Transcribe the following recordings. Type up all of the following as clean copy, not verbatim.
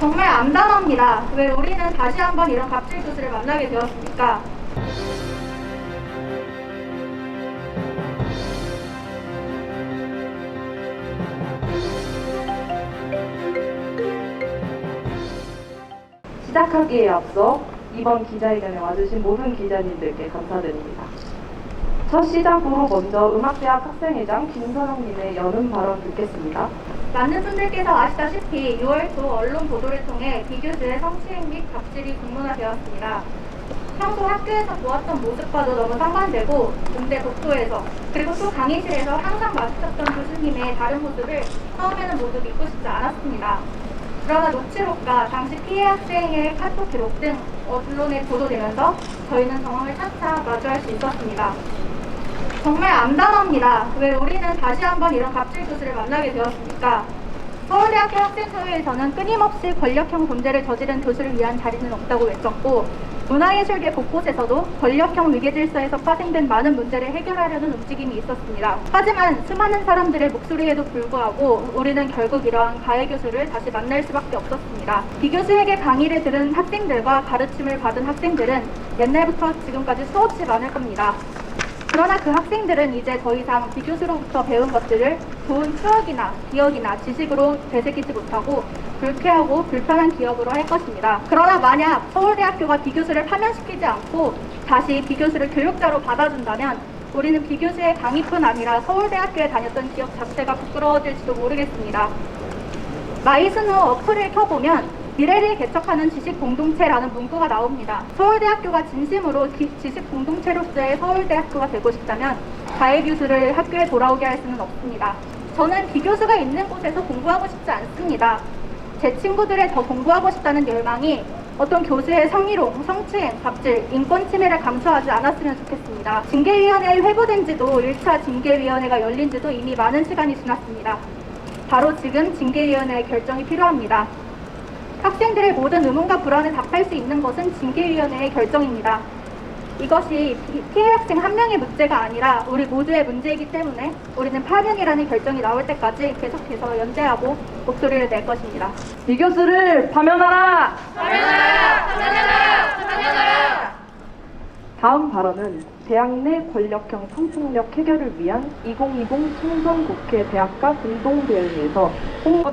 정말 암담합니다. 왜 우리는 다시 한번 이런 갑질 교수를 만나게 되었습니까? 시작하기에 앞서 이번 기자회견에 와주신 모든 기자님들께 감사드립니다. 첫 시작으로 먼저 음악대학 학생회장 김선영님의 연음 발언 듣겠습니다. 많은 분들께서 아시다시피 6월 초 언론 보도를 통해 비 교수의 성추행 및 갑질이 공론화되었습니다. 평소 학교에서 보았던 모습과도 너무 상반되고 군대 복도에서 그리고 또 강의실에서 항상 마주쳤던 교수님의 다른 모습을 처음에는 모두 믿고 싶지 않았습니다. 그러나 녹취록과 당시 피해 학생의 카톡 기록 등 언론에 보도되면서 저희는 상황을 차차 마주할 수 있었습니다. 정말 암담합니다. 왜 우리는 다시 한번 이런 갑질 교수를 만나게 되었습니까? 서울대학교 학생사회에서는 끊임없이 권력형 범죄를 저지른 교수를 위한 자리는 없다고 외쳤고 문화예술계 곳곳에서도 권력형 위계질서에서 파생된 많은 문제를 해결하려는 움직임이 있었습니다. 하지만 수많은 사람들의 목소리에도 불구하고 우리는 결국 이러한 가해 교수를 다시 만날 수밖에 없었습니다. 비 교수에게 강의를 들은 학생들과 가르침을 받은 학생들은 옛날부터 지금까지 수없이 많을 겁니다. 그러나 그 학생들은 이제 더 이상 비 교수로부터 배운 것들을 좋은 추억이나 기억이나 지식으로 되새기지 못하고 불쾌하고 불편한 기억으로 할 것입니다. 그러나 만약 서울대학교가 비 교수를 파면시키지 않고 다시 비 교수를 교육자로 받아준다면 우리는 비 교수의 강의뿐 아니라 서울대학교에 다녔던 기억 자체가 부끄러워질지도 모르겠습니다. 마이스노 어플을 켜보면 미래를 개척하는 지식공동체라는 문구가 나옵니다. 서울대학교가 진심으로 지식공동체로서의 서울대학교가 되고 싶다면 가해 교수를 학교에 돌아오게 할 수는 없습니다. 저는 비 교수가 있는 곳에서 공부하고 싶지 않습니다. 제 친구들의 더 공부하고 싶다는 열망이 어떤 교수의 성희롱, 성추행, 갑질, 인권 침해를 감수하지 않았으면 좋겠습니다. 징계위원회에 회부된 지도 1차 징계위원회가 열린 지도 이미 많은 시간이 지났습니다. 바로 지금 징계위원회의 결정이 필요합니다. 학생들의 모든 의문과 불안을 답할 수 있는 것은 징계위원회의 결정입니다. 이것이 피해 학생 한 명의 문제가 아니라 우리 모두의 문제이기 때문에 우리는 파면이라는 결정이 나올 때까지 계속해서 연대하고 목소리를 낼 것입니다. 이 교수를 파면하라! 파면하라! 파면하라! 파면하라! 다음 발언은 대학 내 권력형 성폭력 해결을 위한 2020 총선국회 대학가 공동대회에서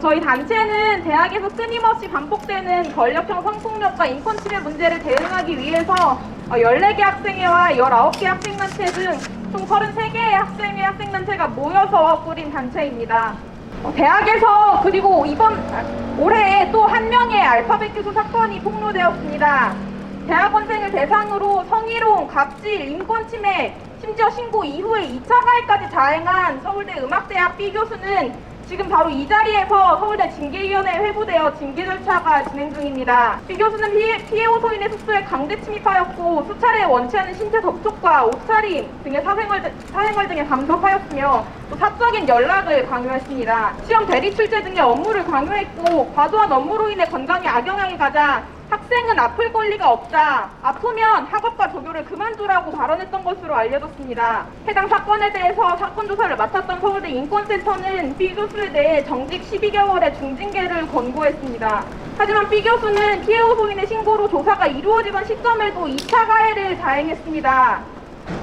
저희 단체는 대학에서 끊임없이 반복되는 권력형 성폭력과 인권침해 문제를 대응하기 위해서 14개 학생회와 19개 학생단체 등 총 33개의 학생회 학생단체가 모여서 꾸린 단체입니다. 대학에서 그리고 올해 또 한 명의 알파벳 교수 사건이 폭로되었습니다. 대학원생을 대상으로 성희롱, 갑질, 인권침해, 심지어 신고 이후에 2차 가해까지 자행한 서울대 음악대학 B 교수는 지금 바로 이 자리에서 서울대 징계위원회에 회부되어 징계 절차가 진행 중입니다. B 교수는 피해 호소인의 숙소에 강제 침입하였고 수차례 원치 않은 신체 접촉과 옷차림 등의 사생활 등에 감독하였으며 또 사적인 연락을 강요했습니다. 시험 대리 출제 등의 업무를 강요했고 과도한 업무로 인해 건강에 악영향이 가자 학생은 아플 권리가 없다. 아프면 학업과 조교를 그만두라고 발언했던 것으로 알려졌습니다. 해당 사건에 대해서 사건 조사를 맡았던 서울대 인권센터는 B 교수에 대해 정직 12개월의 중징계를 권고했습니다. 하지만 B 교수는 피해 호소인의 신고로 조사가 이루어지던 시점에도 2차 가해를 자행했습니다.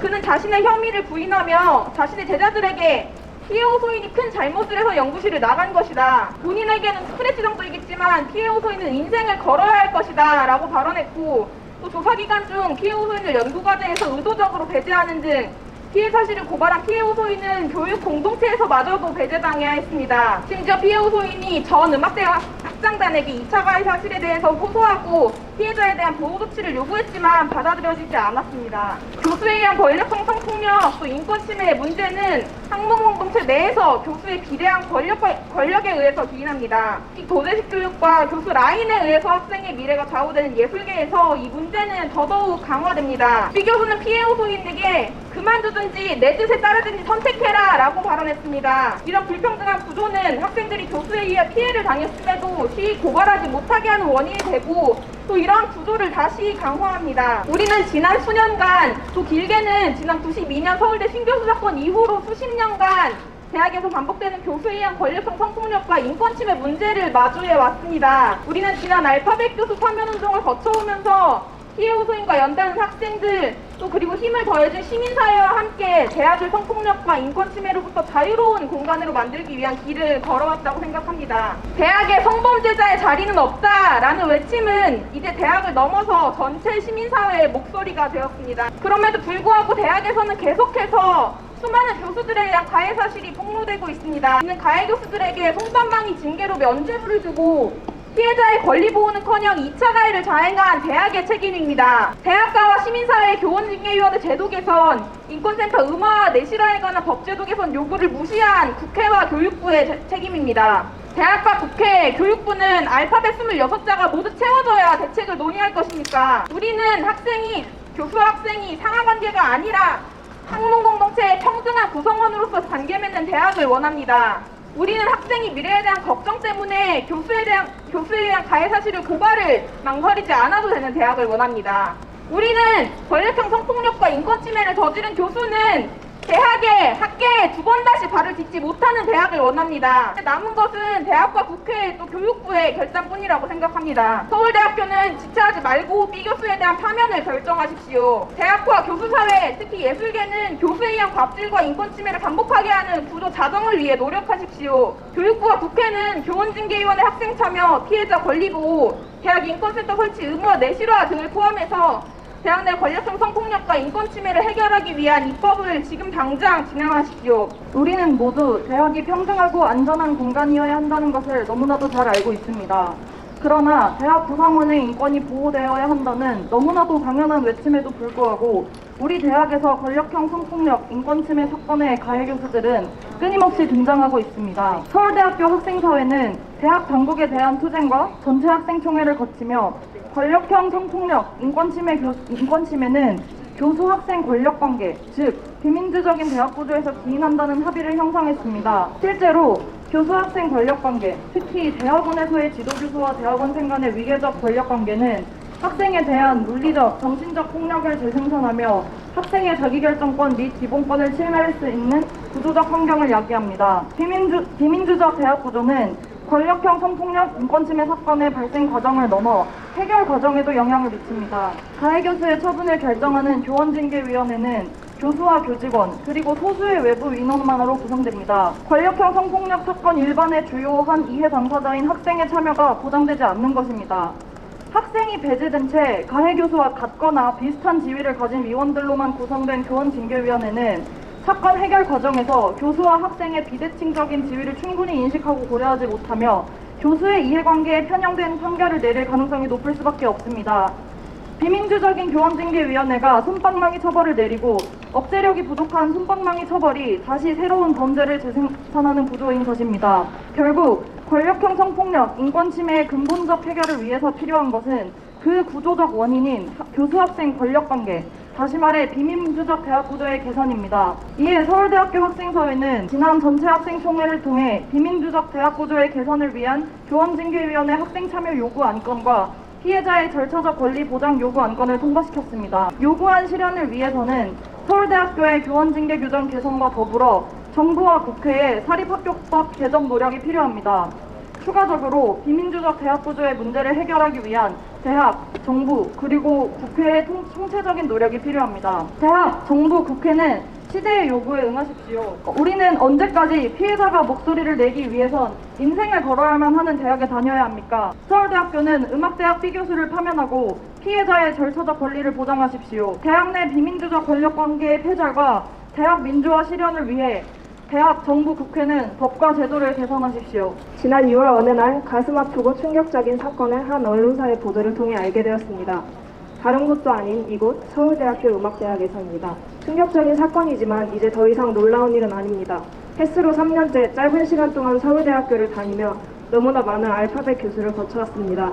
그는 자신의 혐의를 부인하며 자신의 제자들에게 피해 호소인이 큰 잘못을 해서 연구실을 나간 것이다. 본인에게는 스트레스 정도이겠지만 피해 호소인은 인생을 걸어야 할 것이다 라고 발언했고 또 조사 기간 중 피해 호소인을 연구과제에서 의도적으로 배제하는 등 피해 사실을 고발한 피해 호소인은 교육 공동체에서마저도 배제당해야 했습니다. 심지어 피해 호소인이 전 음악대학 학장단에게 2차 가해 사실에 대해서 호소하고 피해자에 대한 보호 조치를 요구했지만 받아들여지지 않았습니다. 교수에 의한 권력형 성폭력 또 인권 침해의 문제는 학문 공동체 내에서 교수의 비대한 권력에 의해서 기인합니다. 이 도대식 교육과 교수 라인에 의해서 학생의 미래가 좌우되는 예술계에서 이 문제는 더더욱 강화됩니다. B 교수는 피해 호소인에게 그만두든지 내 뜻에 따르든지 선택해라 라고 발언했습니다. 이런 불평등한 구조는 학생들이 교수에 의해 피해를 당했음에도 시위 고발하지 못하게 하는 원인이 되고 또 이러한 구조를 다시 강화합니다. 우리는 지난 수년간, 또 길게는 지난 92년 서울대 신교수 사건 이후로 수십 년간 대학에서 반복되는 교수에 의한 권력형 성폭력과 인권침해 문제를 마주해 왔습니다. 우리는 지난 알파벳 교수 파면운동을 거쳐오면서 피해 호소인과 연대하는 학생들, 또 그리고 힘을 더해준 시민사회와 함께 대학을 성폭력과 인권침해로부터 자유로운 공간으로 만들기 위한 길을 걸어왔다고 생각합니다. 대학에 성범죄자의 자리는 없다라는 외침은 이제 대학을 넘어서 전체 시민사회의 목소리가 되었습니다. 그럼에도 불구하고 대학에서는 계속해서 수많은 교수들에 대한 가해 사실이 폭로되고 있습니다. 이는 가해 교수들에게 솜방망이 징계로 면죄부를 주고 피해자의 권리 보호는커녕 2차 가해를 자행한 대학의 책임입니다. 대학가와 시민사회 교원징계위원회 제도 개선, 인권센터 음화와 내실화에 관한 법제도 개선 요구를 무시한 국회와 교육부의 책임입니다. 대학과 국회, 교육부는 알파벳 26자가 모두 채워져야 대책을 논의할 것입니까? 우리는 교수와 학생이 상하관계가 아니라 학문 공동체의 평등한 구성원으로서 관계 맺는 대학을 원합니다. 우리는 학생이 미래에 대한 걱정 때문에 교수에 대한 가해 사실을 고발을 망설이지 않아도 되는 대학을 원합니다. 우리는 권력형 성폭력과 인권침해를 저지른 교수는 학계에 두 번 다시 발을 딛지 못하는 대학을 원합니다. 남은 것은 대학과 국회 또 교육부의 결단뿐이라고 생각합니다. 서울대학교는 지체하지 말고 B교수에 대한 파면을 결정하십시오. 대학과 교수사회, 특히 예술계는 교수에 의한 갑질과 인권침해를 반복하게 하는 구조 자정을 위해 노력하십시오. 교육부와 국회는 교원징계위원회 학생 참여, 피해자 권리보호, 대학 인권센터 설치 의무화 내실화 등을 포함해서 대학 내 권력형 성폭력과 인권침해를 해결하기 위한 입법을 지금 당장 진행하십시오. 우리는 모두 대학이 평등하고 안전한 공간이어야 한다는 것을 너무나도 잘 알고 있습니다. 그러나 대학 구성원의 인권이 보호되어야 한다는 너무나도 당연한 외침에도 불구하고 우리 대학에서 권력형 성폭력, 인권침해 사건의 가해 교수들은 끊임없이 등장하고 있습니다. 서울대학교 학생사회는 대학 당국에 대한 투쟁과 전체 학생총회를 거치며 권력형 성폭력, 인권침해는 교수-학생 권력관계, 즉 비민주적인 대학 구조에서 기인한다는 합의를 형성했습니다. 실제로 교수-학생 권력관계, 특히 대학원에서의 지도교수와 대학원생 간의 위계적 권력관계는 학생에 대한 물리적, 정신적 폭력을 재생산하며 학생의 자기결정권 및 기본권을 침해할 수 있는 구조적 환경을 야기합니다. 비민주적 대학 구조는 권력형 성폭력, 인권침해 사건의 발생 과정을 넘어 해결 과정에도 영향을 미칩니다. 가해 교수의 처분을 결정하는 교원징계위원회는 교수와 교직원, 그리고 소수의 외부 인원만으로 구성됩니다. 권력형 성폭력 사건 일반의 주요한 이해 당사자인 학생의 참여가 보장되지 않는 것입니다. 학생이 배제된 채 가해 교수와 같거나 비슷한 지위를 가진 위원들로만 구성된 교원징계위원회는 사건 해결 과정에서 교수와 학생의 비대칭적인 지위를 충분히 인식하고 고려하지 못하며 교수의 이해관계에 편향된 판결을 내릴 가능성이 높을 수밖에 없습니다. 비민주적인 교원징계위원회가 솜방망이 처벌을 내리고 억제력이 부족한 솜방망이 처벌이 다시 새로운 범죄를 재생산하는 구조인 것입니다. 결국 권력형 성폭력, 인권침해의 근본적 해결을 위해서 필요한 것은 그 구조적 원인인 교수-학생 권력관계, 다시 말해 비민주적 대학 구조의 개선입니다. 이에 서울대학교 학생사회는 지난 전체 학생총회를 통해 비민주적 대학 구조의 개선을 위한 교원징계위원회 학생 참여 요구 안건과 피해자의 절차적 권리 보장 요구 안건을 통과시켰습니다. 요구안 실현을 위해서는 서울대학교의 교원징계 규정 개선과 더불어 정부와 국회의 사립학교법 개정 노력이 필요합니다. 추가적으로 비민주적 대학 구조의 문제를 해결하기 위한 대학, 정부, 그리고 국회의 총체적인 노력이 필요합니다. 대학, 정부, 국회는 시대의 요구에 응하십시오. 우리는 언제까지 피해자가 목소리를 내기 위해선 인생을 걸어야만 하는 대학에 다녀야 합니까? 서울대학교는 음악대학 B교수를 파면하고 피해자의 절차적 권리를 보장하십시오. 대학 내 비민주적 권력관계의 폐절과 대학 민주화 실현을 위해 대학, 정부, 국회는 법과 제도를 개선하십시오. 지난 6월 어느 날 가슴 아프고 충격적인 사건을 한 언론사의 보도를 통해 알게 되었습니다. 다른 곳도 아닌 이곳 서울대학교 음악대학에서입니다. 충격적인 사건이지만 이제 더 이상 놀라운 일은 아닙니다. 햇수로 3년째 짧은 시간 동안 서울대학교를 다니며 너무나 많은 알파벳 교수를 거쳐왔습니다.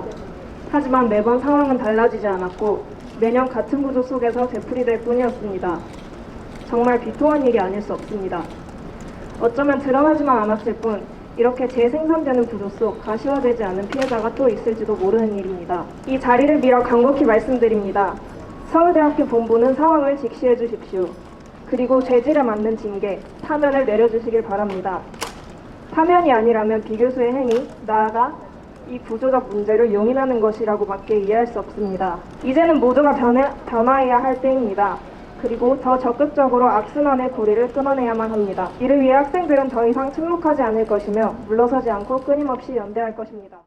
하지만 매번 상황은 달라지지 않았고 매년 같은 구조 속에서 되풀이될 뿐이었습니다. 정말 비통한 일이 아닐 수 없습니다. 어쩌면 드러나지만 않았을 뿐 이렇게 재생산되는 구조 속 가시화되지 않은 피해자가 또 있을지도 모르는 일입니다. 이 자리를 빌어 간곡히 말씀드립니다. 서울대학교 본부는 상황을 직시해 주십시오. 그리고 죄질에 맞는 징계, 사면을 내려주시길 바랍니다. 사면이 아니라면 비 교수의 행위, 나아가 이 구조적 문제를 용인하는 것이라고밖에 이해할 수 없습니다. 이제는 모두가 변화해야 할 때입니다. 그리고 더 적극적으로 악순환의 고리를 끊어내야만 합니다. 이를 위해 학생들은 더 이상 침묵하지 않을 것이며 물러서지 않고 끊임없이 연대할 것입니다.